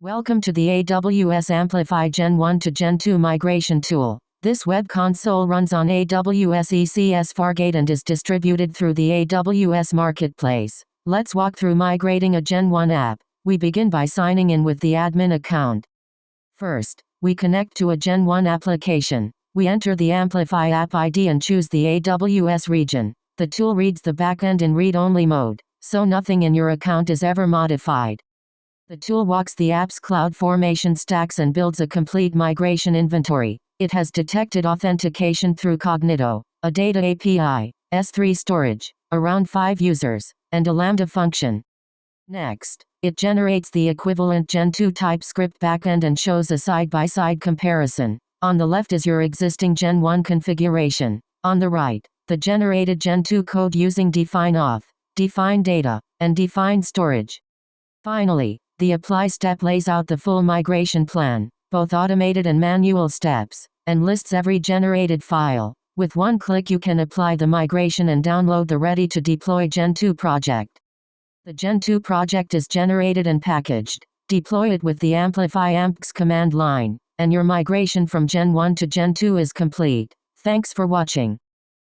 Welcome to the AWS Amplify Gen 1 to Gen 2 migration tool. This web console runs on AWS ECS Fargate and is distributed through the AWS Marketplace. Let's walk through migrating a Gen 1 app. We begin by signing in with the admin account. First, we connect to a Gen 1 application. We enter the Amplify app ID and choose the AWS region. The tool reads the backend in read-only mode, so nothing in your account is ever modified. The tool walks the app's CloudFormation stacks and builds a complete migration inventory. It has detected authentication through Cognito, a data API, S3 storage, around 5 users, and a Lambda function. Next, it generates the equivalent Gen 2 TypeScript backend and shows a side-by-side comparison. On the left is your existing Gen 1 configuration. On the right, the generated Gen 2 code using defineAuth, define data, and define storage. Finally, the apply step lays out the full migration plan, both automated and manual steps, and lists every generated file. With one click you can apply the migration and download the ready-to-deploy Gen 2 project. The Gen 2 project is generated and packaged. Deploy it with the Amplify ampx command line, and your migration from Gen 1 to Gen 2 is complete. Thanks for watching.